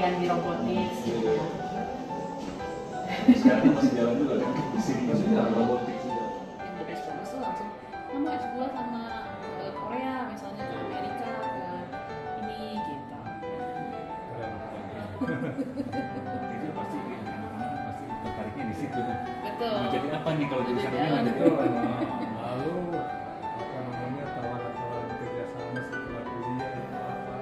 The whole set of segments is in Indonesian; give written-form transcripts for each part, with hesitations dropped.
pelatihan di robotik gitu. Sekarang masih jalan juga kan? Di sini masih jalan robotik juga. Yang udah S12 tuh langsung kamu S2 sama Korea misalnya, ke Amerika, ke ini gitu. Itu pasti tertariknya di situ. Betul. Mau jadi apa nih kalau jurusan ini? Lalu apa namanya tawaran-tawaran kerjasama setelah kuliah itu apa?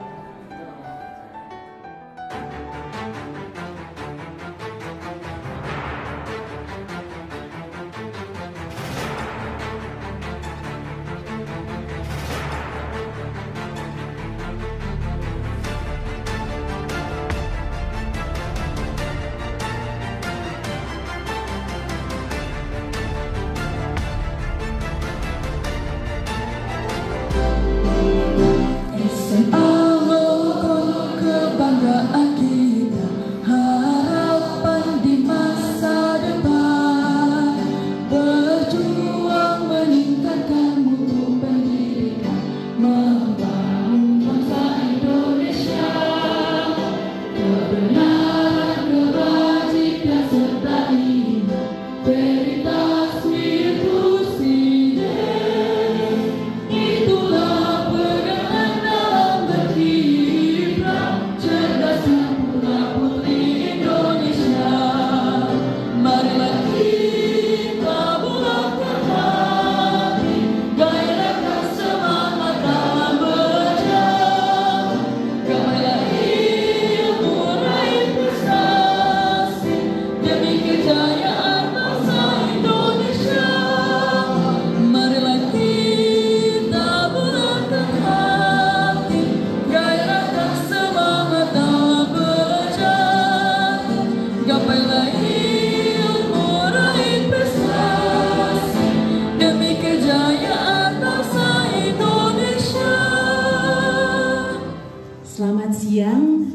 Selamat siang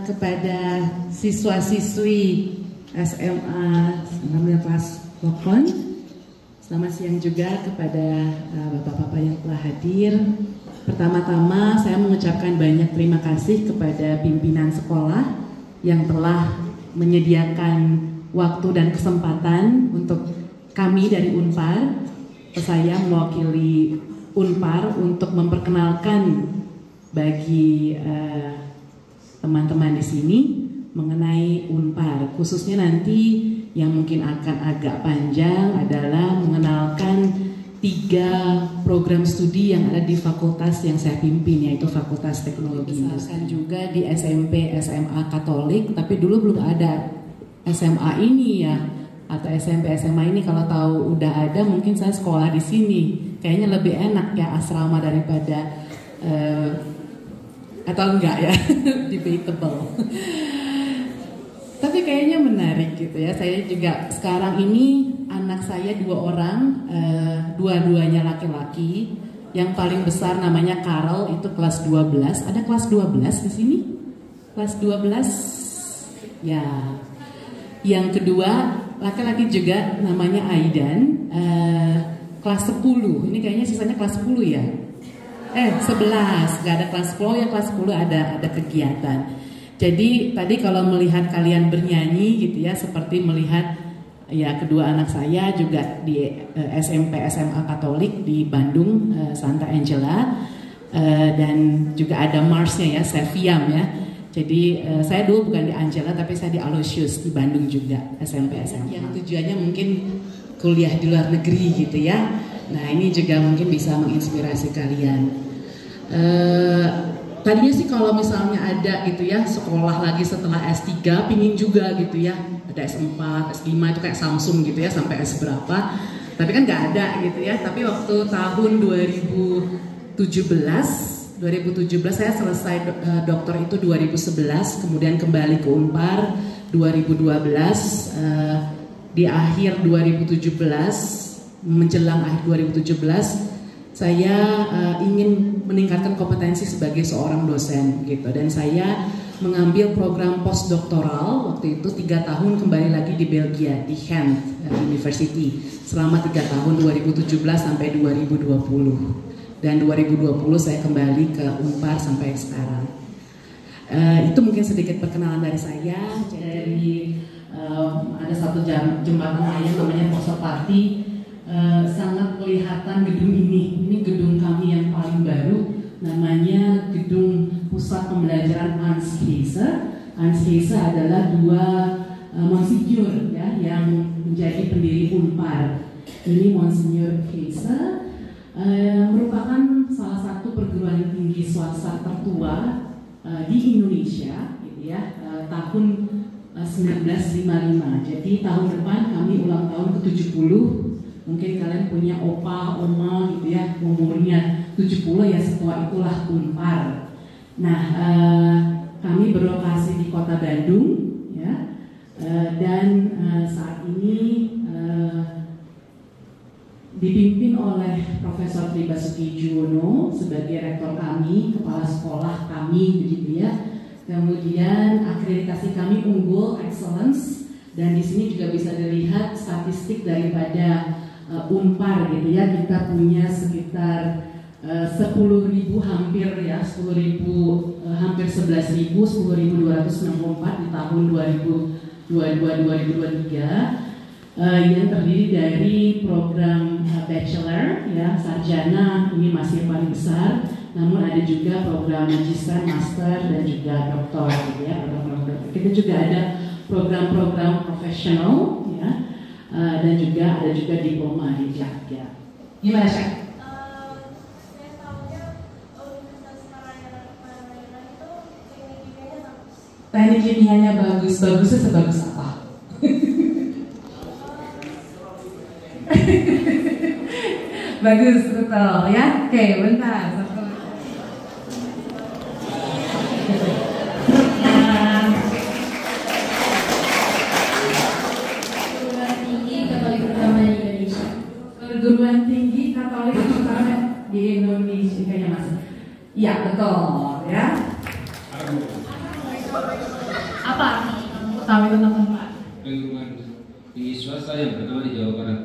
kepada siswa-siswi SMA namanya kelas Lokon. Selamat siang juga kepada bapak-bapak yang telah hadir. Pertama-tama saya mengucapkan banyak terima kasih kepada pimpinan sekolah yang telah menyediakan waktu dan kesempatan untuk kami dari Unpar. Saya mewakili Unpar untuk memperkenalkan bagi teman-teman di sini mengenai Unpar, khususnya nanti yang mungkin akan agak panjang adalah mengenalkan 3 program studi yang ada di fakultas yang saya pimpin, yaitu Fakultas Teknologi Industri. Juga di SMP SMA Katolik, tapi dulu belum ada SMA ini ya, atau SMP SMA ini. Kalau tahu udah ada, mungkin saya sekolah di sini. Kayaknya lebih enak ya asrama daripada atau enggak ya, debatable. Tapi kayaknya menarik gitu ya. Saya juga sekarang ini anak saya 2 orang, dua-duanya laki-laki. Yang paling besar namanya Karel, itu kelas 12. Ada kelas 12 di sini? Kelas 12? Ya. Yang kedua laki-laki juga namanya Aidan, kelas 10. Ini kayaknya sisanya kelas 10 ya. 11, gak ada kelas 10, yang kelas 10 ada kegiatan. Jadi tadi kalau melihat kalian bernyanyi gitu ya, seperti melihat ya kedua anak saya juga di SMP SMA Katolik di Bandung, Santa Angela, dan juga ada Marsnya ya, Seviam ya. Jadi saya dulu bukan di Angela, tapi saya di Aloysius di Bandung juga, SMP SMA. Yang tujuannya mungkin kuliah di luar negeri gitu ya. Nah ini juga mungkin bisa menginspirasi kalian. Tadinya sih kalau misalnya ada gitu ya sekolah lagi setelah S3 pingin juga gitu ya, ada S4, S5 itu kayak Samsung gitu ya sampai S berapa, tapi kan nggak ada gitu ya. Tapi waktu tahun 2017 saya selesai dokter itu 2011, kemudian kembali ke Unpar 2012, di akhir 2017 menjelang akhir 2017 saya ingin meningkatkan kompetensi sebagai seorang dosen gitu, dan saya mengambil program postdoktoral waktu itu 3 tahun kembali lagi di Belgia di Ghent University selama 3 tahun 2017 sampai 2020, dan 2020 saya kembali ke Unpar sampai sekarang. Itu mungkin sedikit perkenalan dari saya. Jadi ada satu jembatan layang namanya Posopati. Sangat kelihatan gedung ini. Ini gedung kami yang paling baru. Namanya Gedung Pusat Pembelajaran Hans Hesse. Hans Hesse adalah dua Monsinyur ya, yang menjadi pendiri Unpar. Ini Monsinyur Hesse merupakan salah satu perguruan tinggi swasta tertua di Indonesia, gitu ya, tahun 1955. Jadi tahun depan kami ulang tahun ke-70. Mungkin kalian punya opa, oma gitu ya, umurnya 70 ya, setua itulah Unpar. Nah, kami berlokasi di Kota Bandung ya. Dan saat ini dipimpin oleh Profesor Tri Basuki Juwono sebagai rektor kami, kepala sekolah kami begitu ya. Kemudian akreditasi kami unggul, excellence, dan di sini juga bisa dilihat statistik daripada Unpar gitu ya. Kita punya sekitar 10.000 hampir ya, 10.000 hampir 11.000, 10.264 di tahun 2022-2023 yang terdiri dari program bachelor ya, sarjana ini masih yang paling besar, namun ada juga program magister, master dan juga doktor gitu ya, program-program. Kita juga ada program-program profesional ya, dan juga ada juga diploma di Jogja. Gimana Syah? Teknik kimianya bagus, bagusnya sebagus apa? Bagus, betul ya. Oke, bentar. Perguruan Tinggi Katolik Pertama di Indonesia. Perguruan Tinggi Katolik Pertama di Indonesia kayaknya masuk. Iya, betul ya. Apa? Tahu tentang Unpar? Perguruan tinggi swasta yang pertama di Jawa Barat.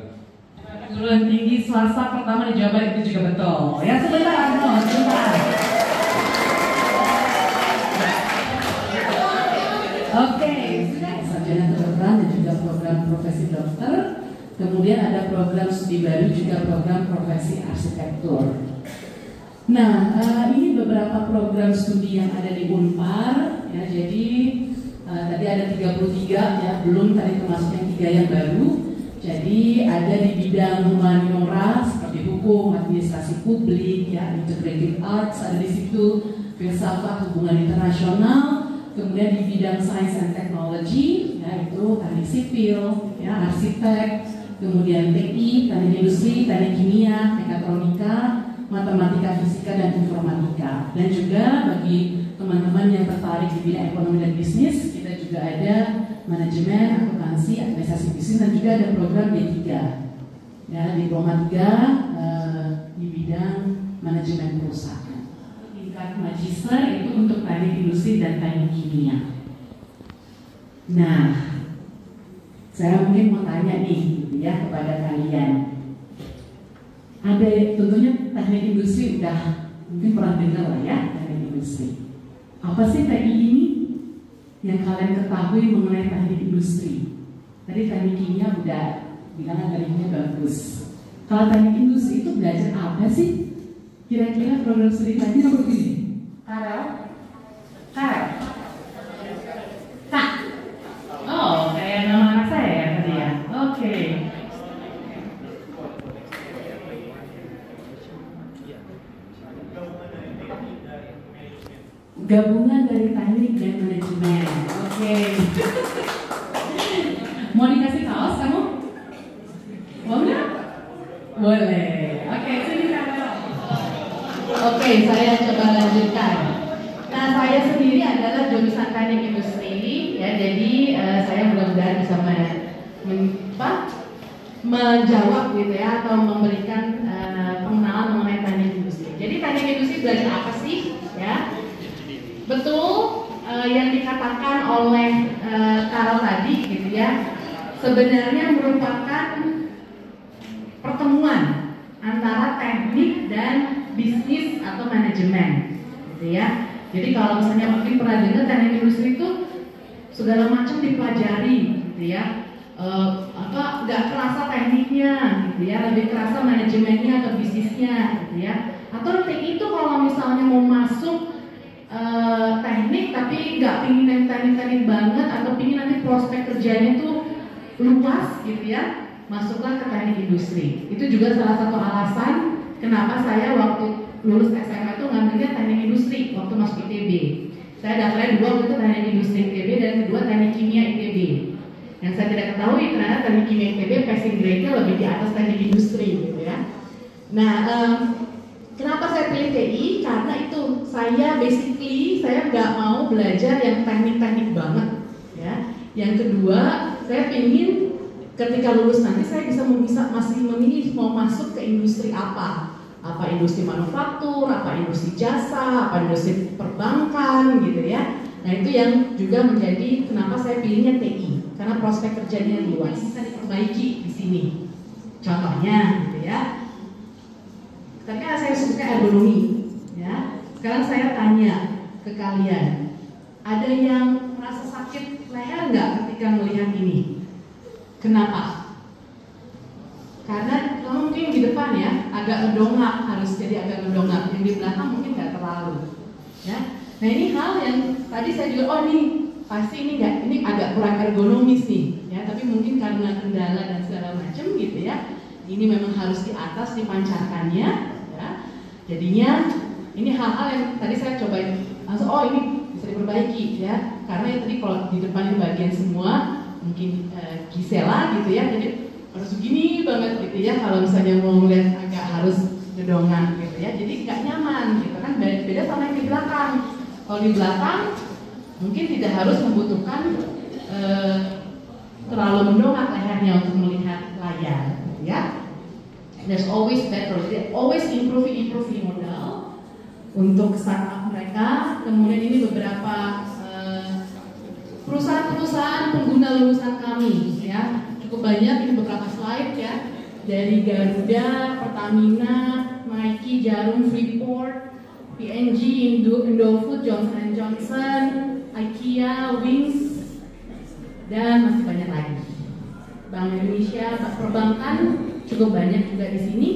Perguruan tinggi swasta pertama di Jawa Barat itu juga betul. Ya sebentar, sebentar. Oke, sarjana kedokteran dan juga program profesi dokter. Kemudian ada program studi baru juga program profesi arsitektur. Nah, ini beberapa program studi yang ada di Unpar. Ya, jadi tadi ada 33 ya, belum tadi termasuk yang 3 yang baru. Jadi ada di bidang humaniora seperti hukum, administrasi publik, ya, integrated arts ada di situ, filsafat, hubungan internasional. Kemudian di bidang science and technology, ya, itu teknik sipil, ya, arsitek. Kemudian TI, teknik industri, teknik kimia, mekatronika, matematika, fisika dan informatika. Dan juga bagi teman-teman yang tertarik di bidang ekonomi dan bisnis, kita juga ada manajemen, akuntansi, administrasi bisnis, dan juga ada program D3 ya, diploma 3 di bidang manajemen perusahaan. Tingkat magister itu untuk teknik industri dan teknik kimia. Nah, saya mungkin mau tanya nih gitu ya kepada kalian. Ada tentunya teknik industri udah mungkin pernah dengar lah ya, teknik industri. Apa sih TI ini yang kalian ketahui mengenai teknik industri? Tadi teknik kimia udah bilang tekniknya bagus. Kalau teknik industri itu belajar apa sih? Kira-kira program studi tadi apa begini? Karel? Karel? Kak? Oh, kayak nama anak saya ya tadi ya? Oke. Gabungan dari teknik dan manajemen. Oke. Mau dikasih kaos kamu? Mau nggak? Boleh. Oke, sini Karel. Oke, saya coba lanjutkan. Nah, saya sendiri adalah jurusan teknik industri, ya. Jadi saya mudah-mudahan bisa menjawab gitu ya, atau memberikan pengenalan mengenai teknik industri. Jadi teknik industri belajar apa sih? Ya. Betul yang dikatakan oleh Karel tadi gitu ya, sebenarnya merupakan pertemuan antara teknik dan bisnis atau manajemen gitu ya. Jadi kalau misalnya mungkin pernah dengar teknik industri itu segala macam dipelajari, gitu ya. Nggak kerasa tekniknya, gitu ya, lebih kerasa manajemennya atau bisnisnya, gitu ya. Atau TI itu kalau misalnya mau masuk teknik tapi nggak pingin yang teknik-teknik banget atau pingin nanti prospek kerjanya tuh luas, gitu ya, masuklah ke teknik industri. Itu juga salah satu alasan kenapa saya waktu lulus SMA itu ngambilnya teknik industri waktu masuk ITB. Saya daftarnya 2 itu teknik industri ITB dan kedua teknik kimia ITB. Yang saya tidak ketahui ternyata teknik kimia ITB passing grade-nya lebih di atas teknik industri, gitu ya. Nah, kenapa saya pilih TI? Karena itu saya nggak mau belajar yang teknik-teknik banget, ya. Yang kedua, saya ingin ketika lulus nanti saya masih memilih mau masuk ke industri apa industri manufaktur, apa industri jasa, apa industri perbankan, gitu ya. Nah itu yang juga menjadi kenapa saya pilihnya TI, karena prospek kerjanya luas, bisa diperbaiki di sini. Contohnya, gitu ya. Tapi saya suka ergonomi, ya. Sekarang saya tanya ke kalian, ada yang merasa sakit leher nggak ketika melihat ini? Kenapa? Karena kalau mungkin di depan ya agak ngedongak, harus jadi agak ngedongak, yang di belakang mungkin nggak terlalu, ya. Nah ini hal yang tadi saya juga pasti ini agak kurang ergonomis nih, ya. Tapi mungkin karena kendala dan segala macam, gitu ya. Ini memang harus di atas dipancarkannya, ya. Jadinya ini hal-hal yang tadi saya coba langsung ini bisa diperbaiki, ya. Karena tadi kalau di depan ini bagian semua mungkin Gisela, gitu ya. Jadi harus begini banget, gitu ya, kalau misalnya mau ngeliat agak harus gedongan, gitu ya, jadi nggak nyaman, gitu kan. Beda sama yang di belakang. Kalau di belakang mungkin tidak harus membutuhkan terlalu mendongak lehernya untuk melihat layar, gitu ya. There's always better, jadi always improving modal untuk startup mereka. Kemudian ini beberapa perusahaan-perusahaan pengguna lulusan kami, ya. Cukup banyak, ini beberapa slide, ya, dari Garuda, Pertamina, Nike, Jarum, Freeport, P&G, Indofood, Johnson & Johnson, IKEA, Wings, dan masih banyak lagi. Bank Indonesia, perbankan cukup banyak juga di sini.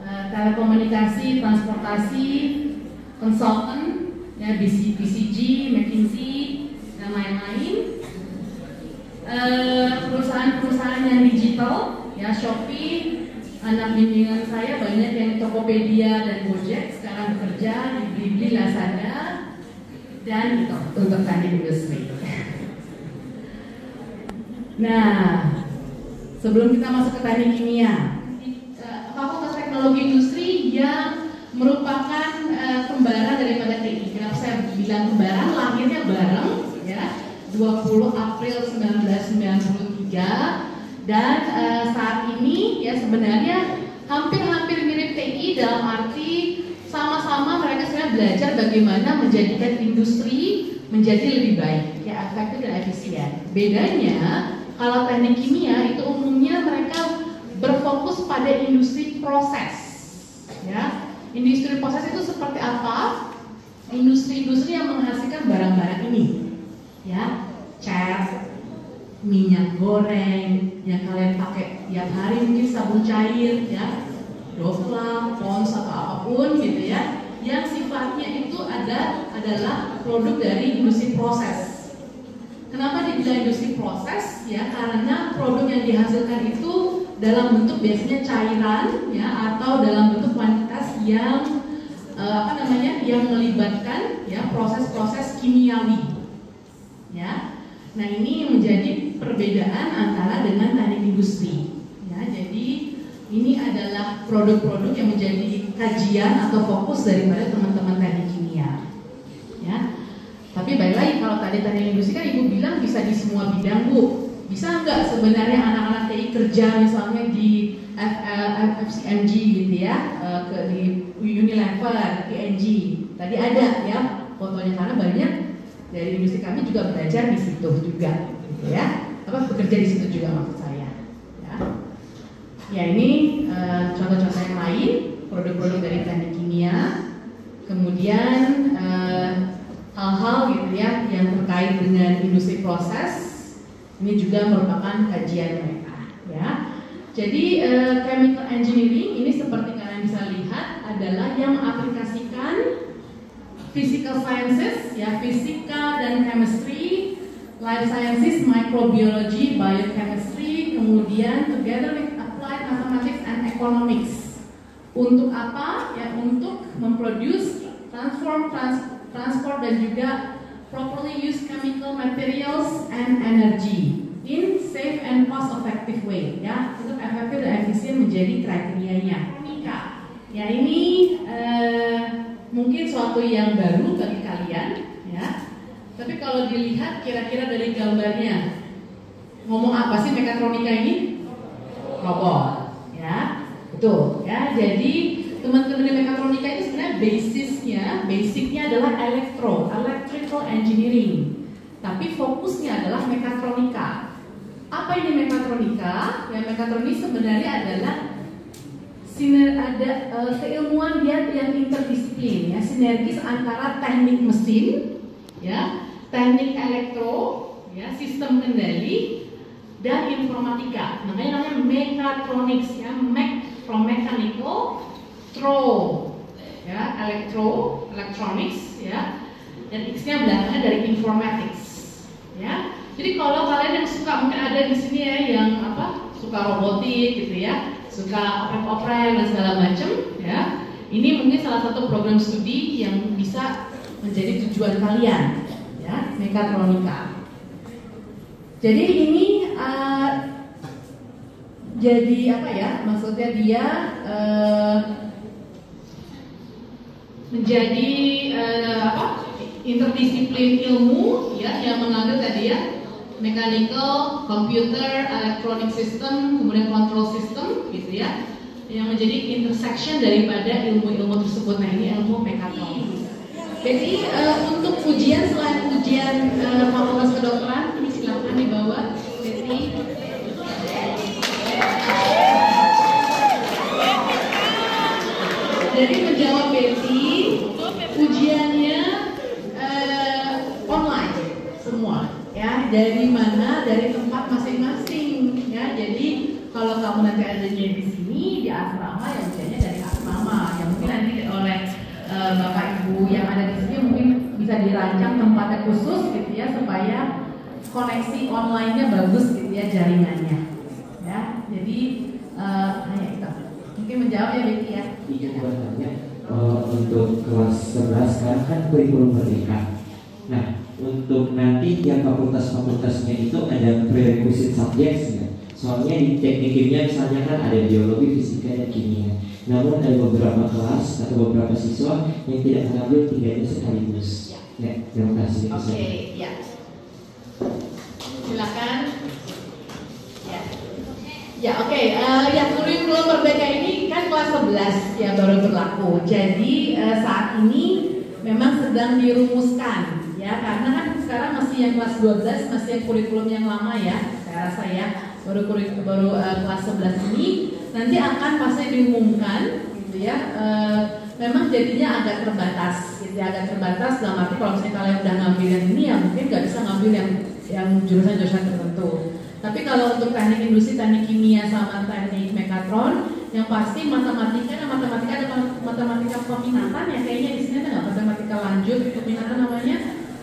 Telekomunikasi, transportasi, konsultan, ya, BCG, McKinsey, dan lain-lain. Perusahaan-perusahaan yang digital, ya, Shopee, anak bimbingan saya banyak yang Tokopedia dan Gojek sekarang bekerja di Blibli, Lazada, dan itu untuk teknik industri. Nah, sebelum kita masuk ke teknik kimia, Fakultas Teknologi Industri yang merupakan kembaran daripada TI. Kenapa saya bilang kembaran? Lahirnya bareng, ya. 20 April 1993 dan saat ini ya sebenarnya hampir mirip TI dalam arti sama-sama mereka sebenarnya belajar bagaimana menjadikan industri menjadi lebih baik, ya, efektif dan efisien. Bedanya kalau teknik kimia itu umumnya mereka berfokus pada industri proses, ya. Industri proses itu seperti apa? Industri-industri yang menghasilkan barang-barang ini, ya, cat, minyak goreng yang kalian pakai tiap hari, mungkin sabun cair, ya, Dovla, Pons atau apapun, gitu ya, yang sifatnya itu adalah produk dari industri proses. Kenapa dibilang industri proses? Ya, karena produk yang dihasilkan itu dalam bentuk biasanya cairan, ya, atau dalam bentuk kuantitas yang yang melibatkan, ya, proses-proses kimiawi, ya. Nah ini menjadi perbedaan antara dengan teknik industri, ya. Jadi ini adalah produk-produk yang menjadi kajian atau fokus daripada teman-teman teknik kimia, ya. Tapi balik lagi, kalau tadi teknik industri kan ibu bilang bisa di semua bidang, Bu. Bisa nggak sebenarnya anak-anak TI kerja misalnya di FCMG, gitu ya, di Unilever, P&G. Tadi ada, ya, fotonya, karena banyak dari industri kami juga belajar di situ juga, gitu ya. Bekerja di situ juga maksud saya, ya. Ya ini contoh-contoh yang lain, produk-produk dari teknik kimia. Kemudian hal-hal gitu ya yang terkait dengan industri proses. Ini juga merupakan kajian mereka ya. Jadi chemical engineering ini seperti kalian bisa lihat adalah yang mengaplikasikan physical sciences ya, fisika dan chemistry, life sciences, microbiology, biochemistry, kemudian together with applied mathematics and economics. Untuk apa? Ya, untuk memproduce, transport dan juga properly use chemical materials and energy in safe and cost effective way ya, untuk efektif dan efisien menjadi kriterianya. Ya ini mungkin suatu yang baru bagi kalian ya. Tapi kalau dilihat kira-kira dari gambarnya ngomong apa sih mekatronika ini? Robot ya. Betul ya. Jadi teman-teman di mekatronika itu sebenarnya basicnya adalah electrical engineering. Tapi fokusnya adalah mekatronika. Apa ini mekatronika? Ya, mekatronika sebenarnya adalah keilmuan dia yang interdisiplin ya, sinergis antara teknik mesin ya, teknik elektro ya, sistem kendali dan informatika. Makanya namanya mechatronics ya, from mechanical, ya, electronics ya, dan X-nya belakangnya dari informatics ya. Jadi kalau kalian yang suka, mungkin ada di sini ya yang suka robotik gitu ya, suka oprek-oprek dan segala macam ya. Ini mungkin salah satu program studi yang bisa menjadi tujuan kalian ya, mekatronika. Jadi ini jadi apa ya? Maksudnya dia menjadi interdisiplin ilmu ya, yang mengambil tadi ya mechanical, computer, electronic system, kemudian control system gitu ya, yang menjadi intersection daripada ilmu-ilmu tersebut. Nah ini ilmu mekatronik. Jadi untuk ujian, selain ujian fakultas kedokteran, ini silakan dibawa Betty. Jadi menjawab Betty, ujiannya online semua ya, dari mana, dari tempat masing-masing ya. Jadi kalau kamu nanti adanya di sini di asrama, ya ujiannya dari asrama. Yang mungkin nanti oleh bapak ibu yang ada di sini mungkin bisa dirancang tempatnya khusus gitu ya, supaya koneksi online-nya bagus gitu ya, jaringannya ya. Jadi hanya itu mungkin menjawab ya Betty ya. Iya, buat tanya untuk kelas 11 sekarang kan kurikulum merdeka. Nah, untuk nanti yang fakultas-fakultasnya itu ada prerequisite subjects-nya. Soalnya di teknik kimia misalnya kan ada biologi, fisika, dan kimia. Namun ada beberapa kelas atau beberapa siswa yang tidak mengambil tiganya sekaligus. Ya, terima kasih. Oke, ya. Silakan. Ya. Ya, oke. Ya, kurikulum merdeka ini kan kelas 11 ya, baru berlaku. Jadi saat ini memang sedang dirumuskan. Ya, karena kan sekarang masih yang kelas 12, masih yang kurikulum yang lama ya, saya rasa ya, baru kelas 11 ini nanti akan pasti diumumkan gitu ya. Memang jadinya agak terbatas gitu ya, agak terbatas dalam arti kalau misalnya kalian udah ngambil yang ini ya mungkin nggak bisa ngambil yang jurusan-jurusan tertentu. Tapi kalau untuk teknik industri, teknik kimia sama teknik mekatron, yang pasti matematika ada matematika peminatan ya, kayaknya di sini ada nggak matematika lanjut peminatan namanya.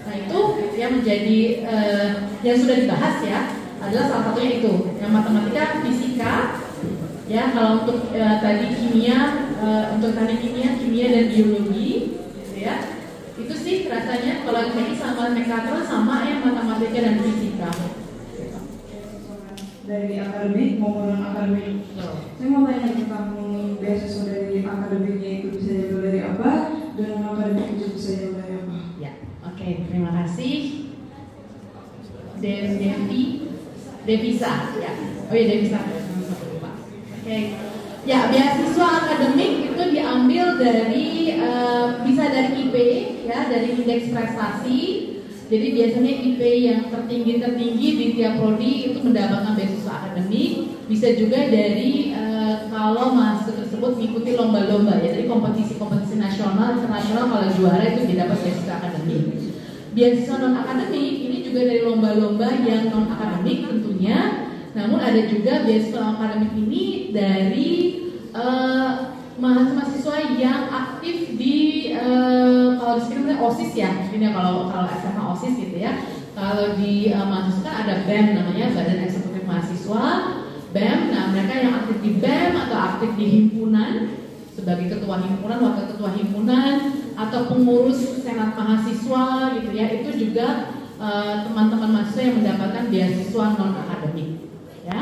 Nah itu yang menjadi yang sudah dibahas ya, adalah salah satunya itu yang matematika, fisika ya. Kalau untuk tadi kimia, untuk teknik kimia dan biologi gitu ya, itu sih rasanya kalau ini sama mekatron sama yang matematika dan fisika. Dari akademik maupun non akademik, saya mau tanya tentang beasiswa dari akademiknya itu bisa diambil dari apa, dan non akademik itu bisa diambil dari apa? Ya, oke, terima kasih. Devisa, ya. Oh ya, Devisa. Oke. Ya, beasiswa akademik itu diambil dari bisa dari IP ya, dari indeks prestasi, Jadi biasanya IP yang tertinggi di tiap prodi itu mendapatkan beasiswa akademik. Bisa juga dari kalau mahasiswa tersebut mengikuti lomba-lomba ya, dari kompetisi-kompetisi nasional, internasional, kalau juara itu dia dapat beasiswa akademik. Beasiswa non akademik ini juga dari lomba-lomba yang non akademik tentunya. Namun ada juga beasiswa akademik ini dari mahasiswa yang aktif di kalau di sini namanya OSIS ya, mungkin ya kalau SMA OSIS gitu ya. Kalau di mahasiswa kan ada BEM namanya, Badan Eksekutif Mahasiswa, BEM. Nah mereka yang aktif di BEM atau aktif di himpunan sebagai ketua himpunan, wakil ketua himpunan, atau pengurus senat mahasiswa gitu ya, itu juga teman-teman mahasiswa yang mendapatkan beasiswa non akademik ya.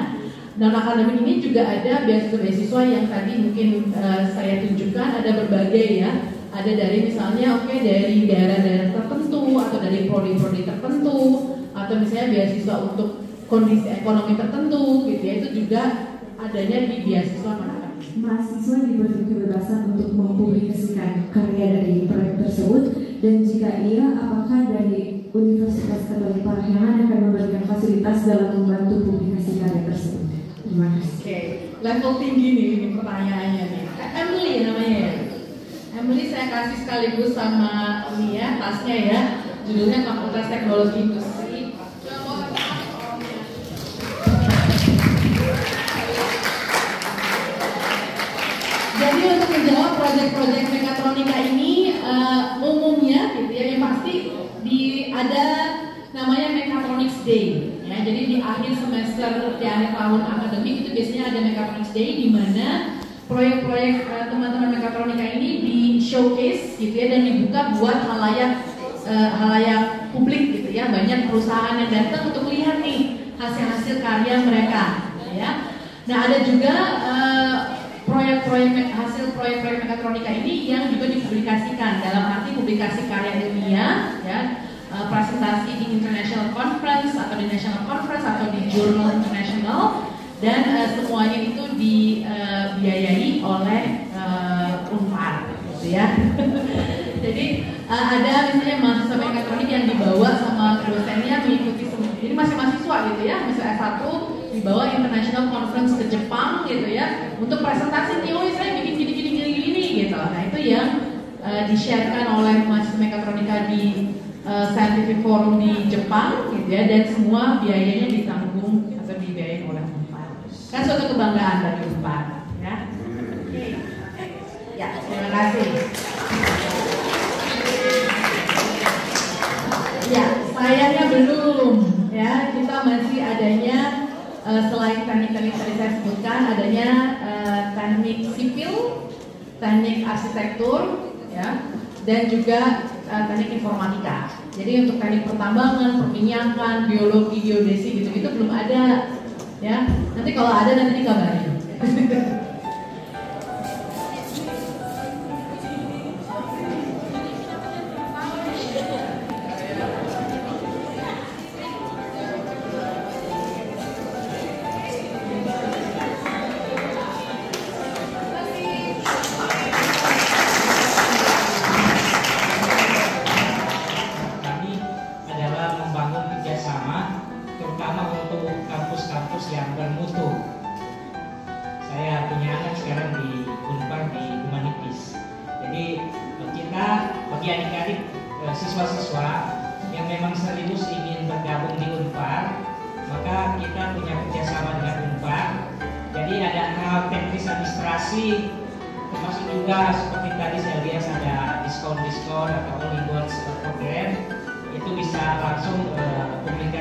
Non akademik ini juga ada beasiswa yang tadi mungkin saya tunjukkan, ada berbagai ya. Ada dari misalnya dari daerah-daerah tertentu atau dari prodi-prodi tertentu, atau misalnya beasiswa untuk kondisi ekonomi tertentu gitu ya, itu juga adanya di beasiswa non akademik. Mahasiswa diberi kebebasan untuk mempublikasikan karya dari proyek tersebut, dan jika iya, apakah dari Universitas Katolik Parahyangan akan memberikan fasilitas dalam membantu publikasi karya tersebut? Terima kasih. Oke, level tinggi nih ini pertanyaannya nih. Emily namanya ya. Emily saya kasih sekaligus sama Lia tasnya ya. Judulnya Fakultas Teknologi Industri. Jadi untuk menjawab proyek-proyek mekatronika ini umumnya gitu ya, yang pasti ada namanya Mechatronics Day ya. Jadi di akhir semester, di akhir tahun akademik itu biasanya ada Mechatronics Day di mana proyek-proyek teman-teman mekatronika ini di showcase gitu ya, dan dibuka buat halayak publik gitu ya. Banyak perusahaan yang datang untuk lihat nih hasil-hasil karya mereka ya. Nah ada juga hasil proyek-proyek mekatronika ini yang juga dipublikasikan, dalam arti publikasi karya ilmiah ya, presentasi di international conference atau di national conference atau di jurnal internasional, dan semuanya itu dibiayai oleh Unpar gitu ya. Jadi ada misalnya mahasiswa mekatronik yang dibawa sama dosennya mengikuti semua. Ini masih mahasiswa gitu ya, misalnya S1 dibawa international conference ke Jepang gitu ya, untuk presentasi nih, oh saya bikin gini gitu. Nah itu yang di-sharekan oleh mahasiswa mekatronika di Scientific Forum di Jepang gitu ya, dan semua biayanya ditanggung atau dibiayain oleh Unpar. Kan suatu kebanggaan bagi Unpar ya. Ya, terima kasih. Ya, sayangnya belum ya, kita masih adanya selain teknik-teknik tadi saya sebutkan, adanya teknik sipil, teknik arsitektur ya, dan juga teknik informatika. Jadi untuk teknik pertambangan, perminyakan, biologi, geodesi gitu-gitu belum ada ya. Nanti kalau ada nanti dikabarin. diskon atau early bird program, itu bisa langsung publik